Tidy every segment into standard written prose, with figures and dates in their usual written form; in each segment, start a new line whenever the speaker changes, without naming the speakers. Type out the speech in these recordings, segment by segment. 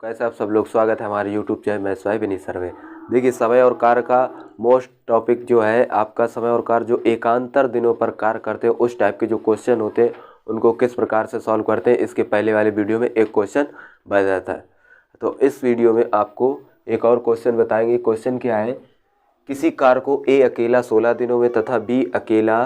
कैसे आप सब लोग, स्वागत है हमारे यूट्यूब चैनल में स्वाई विनीत सर्वे। देखिए, समय और कार्य का मोस्ट टॉपिक जो है आपका समय और कार्य जो एकांतर दिनों पर कार्य करते हैं उस टाइप के जो क्वेश्चन होते हैं उनको किस प्रकार से सॉल्व करते हैं, इसके पहले वाले वीडियो में एक क्वेश्चन बताया जाता है। तो इस वीडियो में आपको एक और क्वेश्चन बताएंगे। क्वेश्चन क्या है, किसी कार्य को ए अकेला 16 दिनों में तथा बी अकेला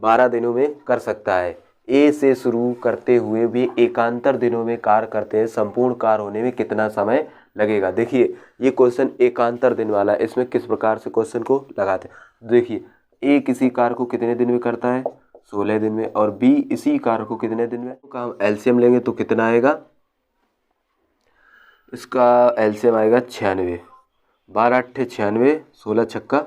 12 दिनों में कर सकता है। ए से शुरू करते हुए भी एकांतर दिनों में कार्य करते हैं, संपूर्ण कार्य होने में कितना समय लगेगा। देखिए, ये क्वेश्चन एकांतर दिन वाला है। इसमें किस प्रकार से क्वेश्चन को लगाते हैं, देखिए ए किसी कार्य को कितने दिन में करता है, 16 दिन में, और बी इसी कार्य को कितने दिन में। तो हम एलसीएम लेंगे तो कितना आएगा, इसका एलसीएम आएगा 96। 12 अट्ठे 96, 16 छक्का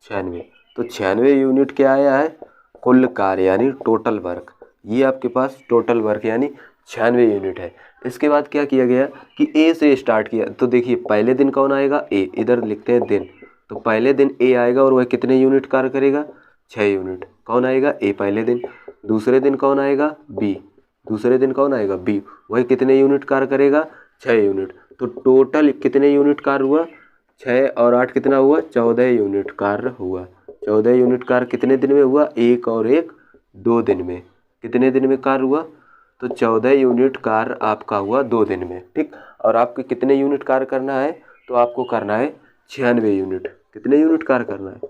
96। तो 96 यूनिट क्या आया है, कुल कार्य यानी टोटल वर्क। ये आपके पास टोटल वर्क यानी 96 यूनिट है। इसके बाद क्या किया गया कि ए से स्टार्ट किया। तो देखिए, पहले दिन कौन आएगा, ए, इधर लिखते हैं दिन। तो पहले दिन ए आएगा और वह कितने यूनिट कार्य करेगा, 6 यूनिट। कौन आएगा, ए पहले दिन। दूसरे दिन कौन आएगा, बी। दूसरे दिन कौन आएगा, बी, वह कितने यूनिट कार्य करेगा, 6 यूनिट। तो टोटल कितने यूनिट कार्य हुआ, 6 और 8 कितना हुआ, 14 यूनिट कार्य हुआ। 14 यूनिट कार्य कितने दिन में हुआ, एक और एक 2 दिन में। कितने दिन में कार्य हुआ, तो 14 यूनिट कार्य आपका हुआ 2 दिन में। ठीक, और आपके कितने यूनिट कार्य करना है, तो आपको करना है 96 यूनिट। कितने यूनिट कार्य करना है,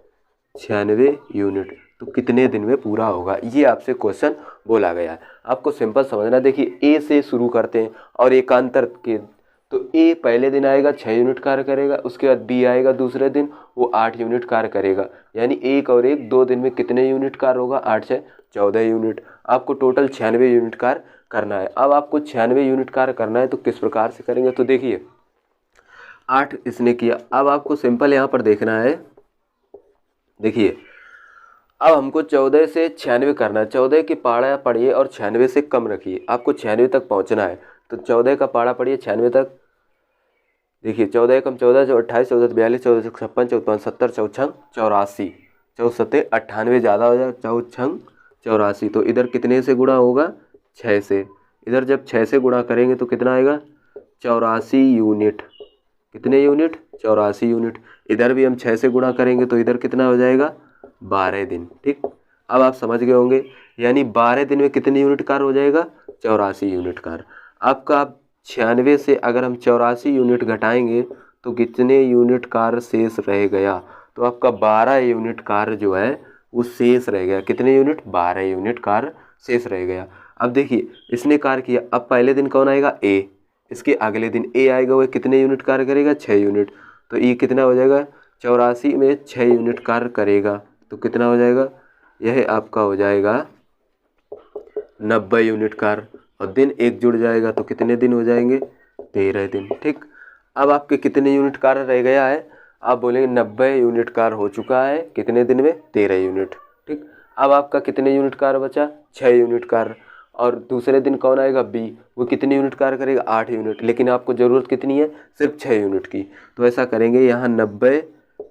96 यूनिट। तो कितने दिन में पूरा होगा, ये आपसे क्वेश्चन बोला गया है। आपको सिंपल समझना। देखिए, ए से शुरू करते हैं और एकांतर के, तो ए पहले दिन आएगा 6 यूनिट कार्य करेगा, उसके बाद बी आएगा दूसरे दिन, वो 8 यूनिट कार्य करेगा। यानी एक और एक 2 दिन में कितने यूनिट कार्य होगा, 8 से 14 यूनिट। आपको टोटल 96 यूनिट कार्य करना है। अब आपको 96 यूनिट कार्य करना है तो किस प्रकार से करेंगे, तो देखिए 8 इसने किया। अब आपको सिंपल यहाँ पर देखना है। देखिए, अब हमको 14 से 96 करना है। 14 की पाड़ा पढ़िए और 96 से कम रखिए। आपको 96 तक पहुँचना है। तो 14 का पाड़ा पढ़िए 96 तक। देखिए, 14 कम 14, 28, 14 42, 14 56, 54, 70, 54, 84, 64, 98 ज़्यादा हो जाएगा, 54, 84। तो इधर कितने से गुणा होगा, 6 से। इधर जब 6 से गुणा करेंगे तो कितना आएगा, 84 यूनिट। कितने यूनिट, 84 यूनिट। इधर भी हम 6 से गुणा करेंगे तो इधर कितना हो जाएगा, 12 दिन। ठीक, अब आप समझ गए होंगे। यानी 12 दिन में कितने यूनिट कार्य हो जाएगा, 84 यूनिट कार्य। आपका 96 से अगर हम 84 यूनिट घटाएंगे तो कितने यूनिट कार्य शेष रह गया, तो आपका 12 यूनिट कार्य जो है वो शेष रह गया। कितने यूनिट, 12 यूनिट कार्य शेष रह गया। अब देखिए, इसने कार्य किया। अब पहले दिन कौन आएगा, ए। इसके अगले दिन ए आएगा, वह कितने यूनिट कार्य करेगा, 6 यूनिट। तो ये कितना हो जाएगा, 84 में 6 यूनिट कार्य करेगा तो कितना हो जाएगा, यह आपका हो जाएगा 90 यूनिट कार्य। और दिन एक जुड़ जाएगा तो कितने दिन हो जाएंगे, 13 दिन। ठीक, अब आपके कितने यूनिट कार्य रह गया है, आप बोलेंगे 90 यूनिट कार्य हो चुका है कितने दिन में, 13 यूनिट। ठीक, अब आपका कितने यूनिट कार्य बचा, 6 यूनिट कार्य। और दूसरे दिन कौन आएगा, बी, वो कितने यूनिट कार्य करेगा, 8 यूनिट। लेकिन आपको ज़रूरत कितनी है, सिर्फ 6 यूनिट की। तो ऐसा करेंगे, यहाँ 90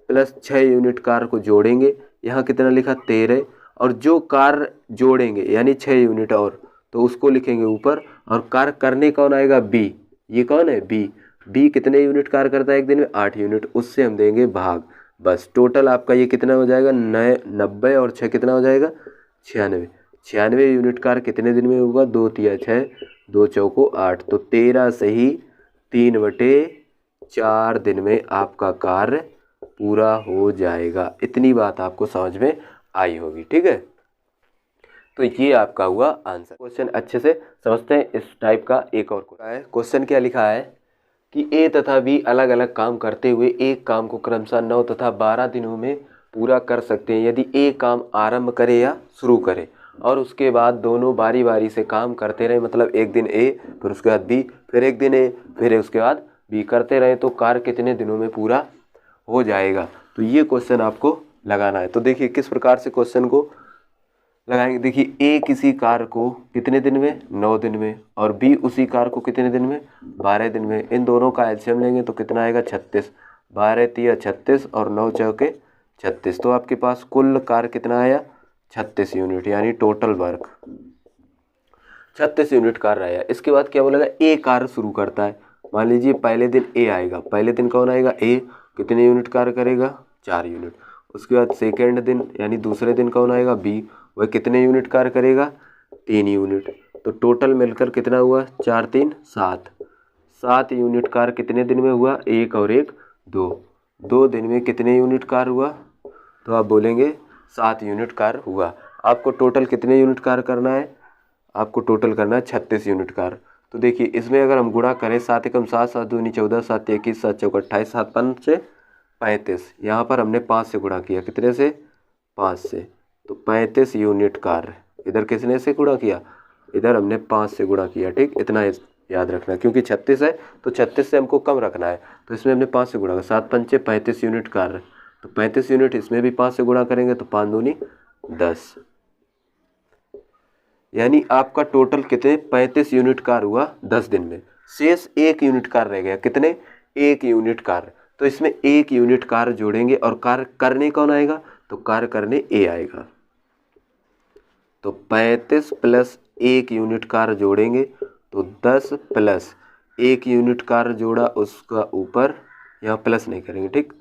प्लस 6 यूनिट कार्य को जोड़ेंगे। यहाँ कितना लिखा, 13, और जो कार्य जोड़ेंगे यानी 6 यूनिट और, तो उसको लिखेंगे ऊपर। और कार्य करने कौन आएगा, बी। ये कौन है, बी। बी कितने यूनिट कार्य करता है एक दिन में, 8 यूनिट। उससे हम देंगे भाग। बस टोटल आपका ये कितना हो जाएगा, 90 और 6 कितना हो जाएगा, 96। 96 यूनिट कार्य कितने दिन में होगा, 2 तिया 6, 2 चौको 8। तो 13 से ही 3/4 दिन में आपका कार्य पूरा हो जाएगा। इतनी बात आपको समझ में आई होगी। ठीक है, तो ये आपका हुआ आंसर। क्वेश्चन अच्छे से समझते हैं। इस टाइप का एक और क्वेश्चन क्या लिखा है कि ए तथा बी अलग अलग काम करते हुए एक काम को क्रमशः 9 तथा 12 दिनों में पूरा कर सकते हैं। यदि ए काम आरंभ करे या शुरू करे और उसके बाद दोनों बारी बारी से काम करते रहे, मतलब एक दिन ए, फिर उसके बाद बी, फिर एक दिन ए, फिर उसके बाद बी करते रहे, तो कार्य कितने दिनों में पूरा हो जाएगा। तो ये क्वेश्चन आपको लगाना है। तो देखिए किस प्रकार से क्वेश्चन को लगाएंगे। देखिए, ए किसी कार्य को कितने दिन में, 9 दिन में, और बी उसी कार्य को कितने दिन में, 12 दिन में। इन दोनों का एलसीएम लेंगे तो कितना आएगा, 36। 12 तिया 36 और 9 चौके 36। तो आपके पास कुल कार्य कितना आया, 36 यूनिट, यानी टोटल वर्क 36 यूनिट कार्य आया। इसके बाद क्या बोलेगा, ए कार्य शुरू करता है। मान लीजिए पहले दिन ए आएगा, पहले दिन कौन आएगा ए, कितने यूनिट कार्य करेगा 4 यूनिट। उसके बाद सेकेंड दिन यानी दूसरे दिन कौन आएगा बी, वह कितने यूनिट कार्य करेगा 3 यूनिट। तो टोटल मिलकर कितना हुआ 4 3 7, 7 यूनिट कार्य कितने दिन में हुआ, एक और एक 2, 2 दिन में कितने यूनिट कार्य हुआ, तो आप बोलेंगे 7 यूनिट कार्य हुआ। आपको टोटल कितने यूनिट कार्य करना है, आपको टोटल करना है 36 यूनिट कार्य। तो देखिए इसमें अगर हम गुणा करें 7 एकम 7, 7 दूनी 14, 7 21, 7 चौक 28, 7 पंचे 35। यहाँ पर हमने 5 से गुणा किया, कितने से 5 से, तो 35 यूनिट कार्य। इधर किसने से गुणा किया, इधर हमने 5 से गुणा किया। ठीक, इतना याद रखना, क्योंकि 36 है तो 36 से हमको कम रखना है, तो इसमें हमने 5 से गुणा किया। 7 पंचे 35 यूनिट कार्य, तो 35 यूनिट इसमें भी 5 से गुणा करेंगे तो 5 दूनी 10, यानी आपका टोटल कितने 35 यूनिट कार्य हुआ 10 दिन में। शेष 1 यूनिट कार्य रह गया, कितने 1 यूनिट कार्य। तो इसमें 1 यूनिट कार्य जोड़ेंगे और कार्य करने कौन आएगा, तो कार्य करने ए आएगा। तो 35 प्लस 1 यूनिट कार्य जोड़ेंगे तो 10 प्लस 1 यूनिट कार्य जोड़ा उसका ऊपर, यहाँ प्लस नहीं करेंगे। ठीक,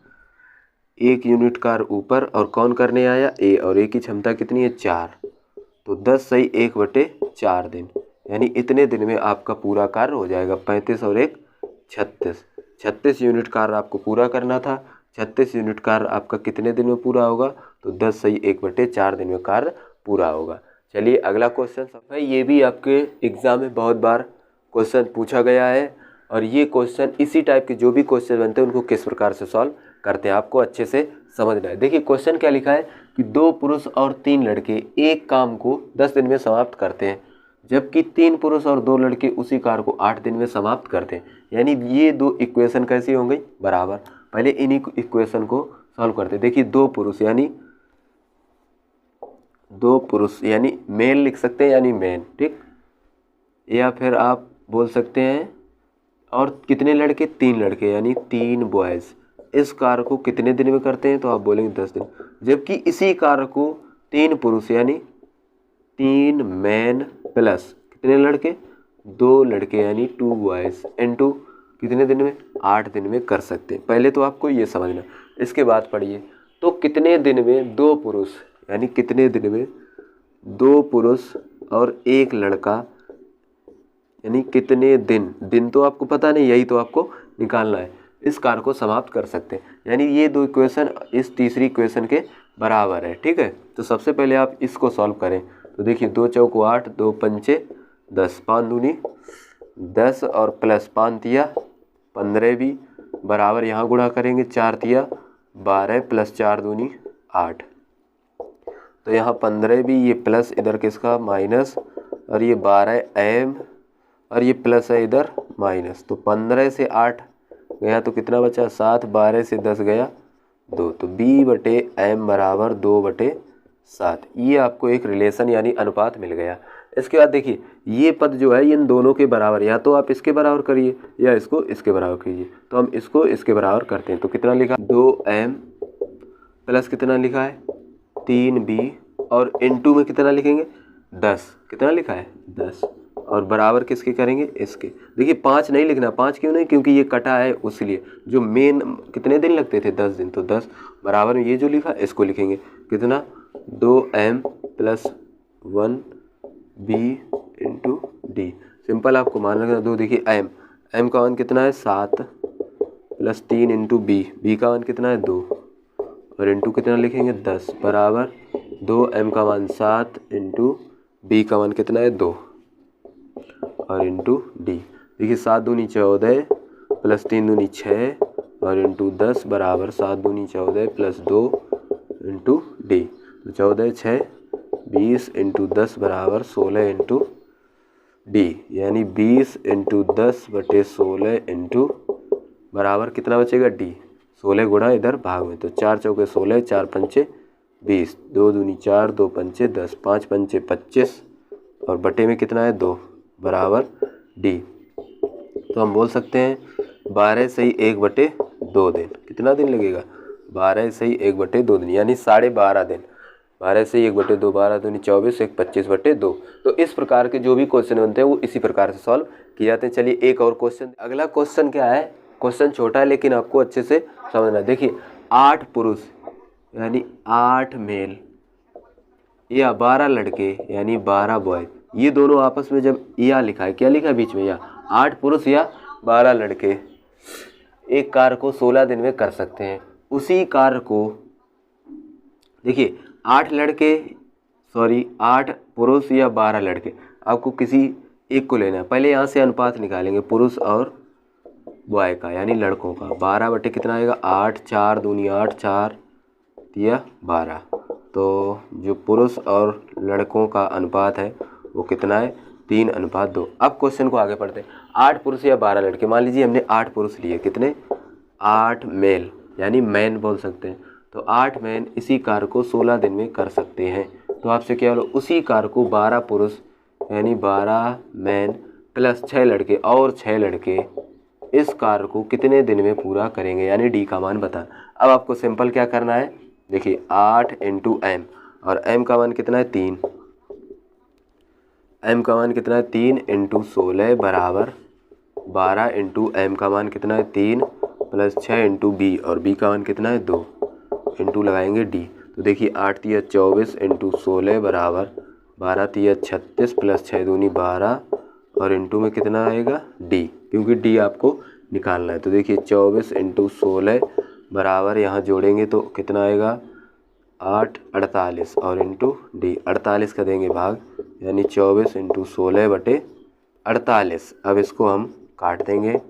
1 यूनिट कार्य ऊपर और कौन करने आया ए, और ए की क्षमता कितनी है 4, तो 10 सही 1/4 दिन, यानी इतने दिन में आपका पूरा कार्य हो जाएगा। 35 और 1 36, 36 यूनिट कार्य आपको पूरा करना था। 36 यूनिट कार्य आपका कितने दिन में पूरा होगा, तो 10 सही 1/4 दिन में कार्य पूरा होगा। चलिए अगला क्वेश्चन है, ये भी आपके एग्जाम में बहुत बार क्वेश्चन पूछा गया है, और ये क्वेश्चन इसी टाइप के जो भी क्वेश्चन बनते हैं उनको किस प्रकार से सॉल्व करते हैं आपको अच्छे से समझना है। देखिए क्वेश्चन क्या लिखा है कि 2 पुरुष और 3 लड़के एक काम को 10 दिन में समाप्त करते हैं, जबकि 3 पुरुष और 2 लड़के उसी कार्य को 8 दिन में समाप्त करते हैं। यानी ये दो इक्वेशन कैसी हो गई, बराबर। पहले इन्हीं इक्वेशन को सॉल्व करते हैं। देखिए 2 पुरुष यानी 2 पुरुष यानी मेल लिख सकते हैं, यानी मैन, ठीक, या फिर आप बोल सकते हैं और कितने लड़के 3 लड़के यानी 3 बॉयज़ इस कार्य को कितने दिन में करते हैं, तो आप बोलेंगे 10 दिन। जबकि इसी कार्य को 3 पुरुष यानी 3 मैन प्लस कितने लड़के 2 लड़के यानी 2 बॉयज़ इनटू कितने दिन में 8 दिन में कर सकते हैं। पहले तो आपको ये समझना, इसके बाद पढ़िए। तो कितने दिन में 2 पुरुष यानी कितने दिन में 2 पुरुष और 1 लड़का यानी कितने दिन, दिन तो आपको पता नहीं, यही तो आपको निकालना है, इस कार्य को समाप्त कर सकते हैं। यानी ये दो इक्वेशन इस तीसरी इक्वेशन के बराबर है। ठीक है, तो सबसे पहले आप इसको सॉल्व करें। तो देखिए 2 चौको 8, 2 पंचे 10, 5 दूनी 10 और प्लस 5 तिया 15 भी बराबर, यहाँ गुणा करेंगे 4 तिया 12 प्लस 4 दूनी 8, तो यहाँ 15 भी, ये प्लस इधर किसका माइनस, और ये 12 एम और ये प्लस है इधर माइनस, तो 15 से 8 गया तो कितना बचा 7, 12 से 10 गया 2, तो B/m बराबर 2/7। ये आपको एक रिलेशन यानी अनुपात मिल गया। इसके बाद देखिए ये पद जो है इन दोनों के बराबर, या तो आप इसके बराबर करिए या इसको इसके बराबर कीजिए। तो हम इसको इसके बराबर करते हैं, तो कितना लिखा 2m प्लस कितना लिखा है 3b, और इनटू में कितना लिखेंगे 10, कितना लिखा है 10, और बराबर किसके करेंगे इसके। देखिए 5 नहीं लिखना, 5 क्यों नहीं, क्योंकि ये कटा है उसलिए। जो मेन कितने दिन लगते थे 10 दिन, तो 10 बराबर में ये जो लिखा इसको लिखेंगे, कितना 2m plus 1b into D. Simple आपको मान रखना 2। देखिए m का मान कितना है 7 प्लस 3 इंटू b का मान कितना है 2, और इंटू कितना लिखेंगे 10 बराबर 2m का मान 7 इंटू b का मान कितना है 2 और इंटू डी। देखिए 7 दूनी 14 प्लस 3 दूनी 6 और इंटू 10 बराबर 7 दूनी 14 प्लस 2 इंटू डी। तो 14 6 20 इंटू 10 बराबर 16 इंटू डी, यानी 20 इंटू 10/16 इंटू बराबर कितना बचेगा डी, 16 गुणा इधर भाग में, तो 4 चौके 16, 4 पंचे 20, 2 दूनी 4, 2 पंचे 10, 5 पंचे 25 और बटे में कितना है 2 बराबर डी। तो हम बोल सकते हैं 12 सही 1/2 दिन। कितना दिन लगेगा 12 सही 1/2 दिन, यानी 12.5 दिन। 12 से 1/2, 12 दूनी 24, 1 25/2। तो इस प्रकार के जो भी क्वेश्चन बनते हैं वो इसी प्रकार से सॉल्व किए जाते हैं। चलिए एक और क्वेश्चन, अगला क्वेश्चन क्या है, क्वेश्चन छोटा है लेकिन आपको अच्छे से समझना है। देखिए 8 पुरुष यानी 8 मेल या 12 लड़के यानी 12 बॉय, ये दोनों आपस में जब या लिखा है, क्या लिखा है बीच में, या 8 पुरुष या 12 लड़के एक कार्य को 16 दिन में कर सकते हैं। उसी कार्य को देखिए 8 पुरुष या 12 लड़के, आपको किसी एक को लेना है। पहले यहाँ से अनुपात निकालेंगे पुरुष और बॉय का यानी लड़कों का। 12 बटे कितना आएगा 8, 4 दूनी 8, 4 या 12। तो जो पुरुष और लड़कों का अनुपात है वो कितना है 3:2। अब क्वेश्चन को आगे पढ़ते हैं। 8 पुरुष या 12 लड़के, मान लीजिए हमने 8 पुरुष लिए, कितने 8 मेल यानी मैन बोल सकते हैं। तो 8 मैन इसी कार्य को 16 दिन में कर सकते हैं। तो आपसे क्या बोलो, उसी कार्य को 12 पुरुष यानी 12 मैन प्लस 6 लड़के और 6 लड़के इस कार्य को कितने दिन में पूरा करेंगे, यानी डी का मान बता। अब आपको सिंपल क्या करना है, देखिए 8 × m, और m का मान कितना है 3, m का मान कितना है 3 × 16 बराबर 12 × m का मान कितना है 3 प्लस 6 × b, और b का मान कितना है 2 इंटू लगाएंगे d। तो देखिए 8 × 24 × 16 बराबर 12 × 36 प्लस 6 दूनी 12, और इंटू में कितना आएगा d, क्योंकि d आपको निकालना है। तो देखिए 24 × 16 बराबर यहाँ जोड़ेंगे तो कितना आएगा 8 48, और इंटू डी 48 का देंगे भाग, यानी 24 × 16 बटे 48। अब इसको हम काट देंगे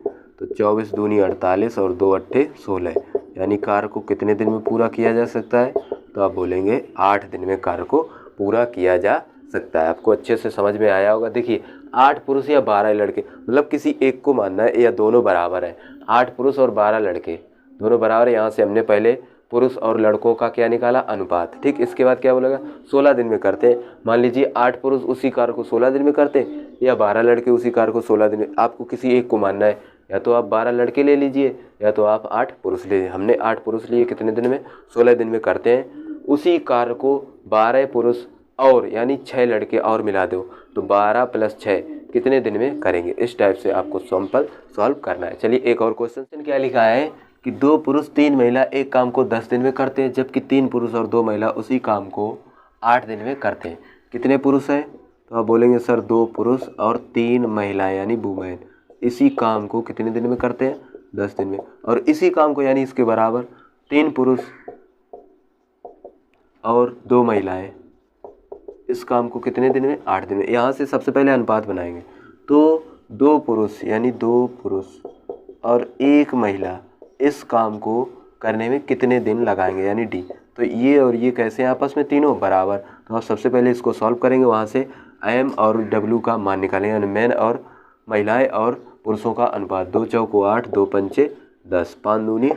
तो 24 दूनी 48 और 2 अट्ठे 16, यानी कार्य को कितने दिन में पूरा किया जा सकता है, तो आप बोलेंगे 8 दिन में कार्य को पूरा किया जा सकता है। आपको अच्छे से समझ में आया होगा। देखिए 8 पुरुष या 12 लड़के, मतलब किसी एक को मानना है या दोनों बराबर है। 8 पुरुष और 12 लड़के दोनों बराबर है। यहाँ से हमने पहले पुरुष और लड़कों का क्या निकाला, अनुपात। ठीक, इसके बाद क्या बोलेगा 16 दिन में करते हैं। मान लीजिए 8 पुरुष उसी कार्य को 16 दिन में करते हैं या 12 लड़के उसी कार्य को 16 दिन में। आपको किसी एक को मानना है, या तो आप 12 लड़के ले लीजिए या तो आप 8 पुरुष ले लीजिए। हमने 8 पुरुष लिए, कितने दिन में 16 दिन में करते हैं। उसी कार्य को 12 पुरुष और यानी 6 लड़के और मिला दो तो 12 + 6 कितने दिन में करेंगे। इस टाइप से आपको सिंपल सॉल्व करना है। चलिए एक और क्वेश्चन क्या लिखा है कि 2 पुरुष 3 महिला एक काम को 10 दिन में करते हैं, जबकि 3 पुरुष और 2 महिला उसी काम को 8 दिन में करते हैं। कितने पुरुष हैं, तो आप बोलेंगे सर 2 पुरुष और 3 महिलाएं यानी वुमेन इसी काम को कितने दिन में करते हैं 10 दिन में। और इसी काम को यानी इसके बराबर 3 पुरुष और 2 महिलाएं इस काम को कितने दिन में 8 दिन में। यहाँ से सबसे पहले अनुपात बनाएंगे तो 2 पुरुष यानी 2 पुरुष और 1 महिला इस काम को करने में कितने दिन लगाएंगे, यानी डी। तो ये और ये कैसे हैं आपस में तीनों बराबर। तो आप सबसे पहले इसको सॉल्व करेंगे, वहाँ से एम और डब्ल्यू का मान निकालेंगे, यानी मैन और महिलाएं और पुरुषों का अनुपात। 2 चौको 8, 2 पंचे 10, 5 दूनी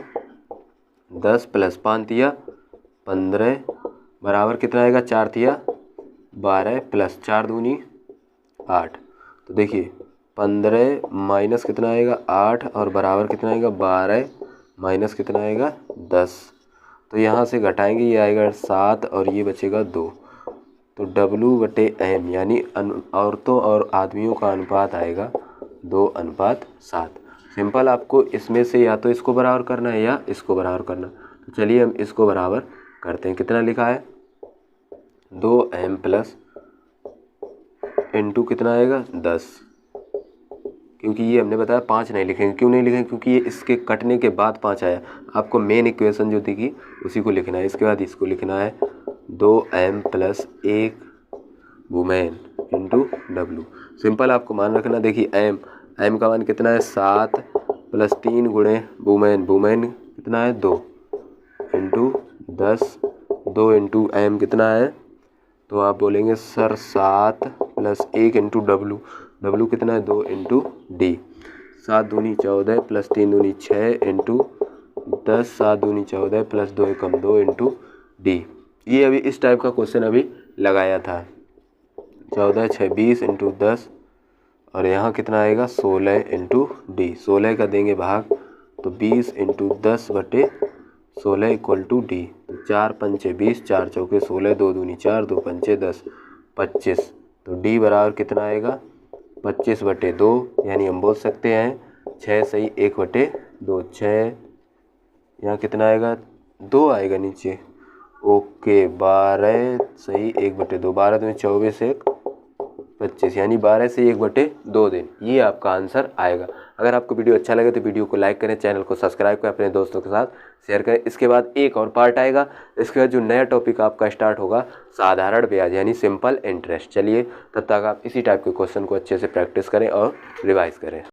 10 प्लस 5 तिया 15 बराबर कितना आएगा 4 तिया 12 प्लस 4 दूनी 8। तो देखिए 15 माइनस कितना आएगा 8 और बराबर कितना आएगा 12 माइनस कितना आएगा 10। तो यहाँ से घटाएंगे, ये आएगा 7 और ये बचेगा 2। तो W/M यानी औरतों और आदमियों का अनुपात आएगा 2:7। सिंपल, आपको इसमें से या तो इसको बराबर करना है या इसको बराबर करना। तो चलिए हम इसको बराबर करते हैं। कितना लिखा है 2m प्लस इंटू कितना आएगा 10, क्योंकि ये हमने बताया 5 नहीं लिखेंगे। क्यों नहीं लिखेंगे, क्योंकि ये इसके कटने के बाद 5 आया। आपको मेन इक्वेशन जो दिखी उसी को लिखना है। इसके बाद इसको लिखना है 2m plus 1 women into W। Simple, आपको मान रखना। देखिए m का मान कितना है 7 प्लस 3 गुणे वुमेन कितना है 2 इंटू 10, 2 इंटू m कितना है, तो आप बोलेंगे सर 7 प्लस 1 इंटू W कितना है 2 इंटू D। 7 दूनी 14 प्लस 3 दूनी 6 इंटू 10, 7 दूनी 14 प्लस 2 एकम 2 इंटू D। ये अभी इस टाइप का क्वेश्चन अभी लगाया था। 14 6 20 इंटू 10 और यहाँ कितना आएगा 16 इंटू D। 16 का देंगे भाग तो 20 इंटू 10 बटे 16 इक्वल टू D। तो 4 पंचे 20, 4 चौके 16, 2 दूनी 4, 2 पंचे 10 25। तो D बराबर कितना आएगा 25/2 यानी हम बोल सकते हैं 6 सही 1/2। 6 यहाँ कितना आएगा 2 आएगा नीचे। ओके 12 सही 1/2। 12 में 24 1 25 यानी 12 से 1/2 दिन, ये आपका आंसर आएगा। अगर आपको वीडियो अच्छा लगे तो वीडियो को लाइक करें, चैनल को सब्सक्राइब करें, अपने दोस्तों के साथ शेयर करें। इसके बाद एक और पार्ट आएगा, इसके बाद जो नया टॉपिक आपका स्टार्ट होगा साधारण ब्याज यानी सिंपल इंटरेस्ट। चलिए तब तक आप इसी टाइप के क्वेश्चन को अच्छे से प्रैक्टिस करें और रिवाइज करें।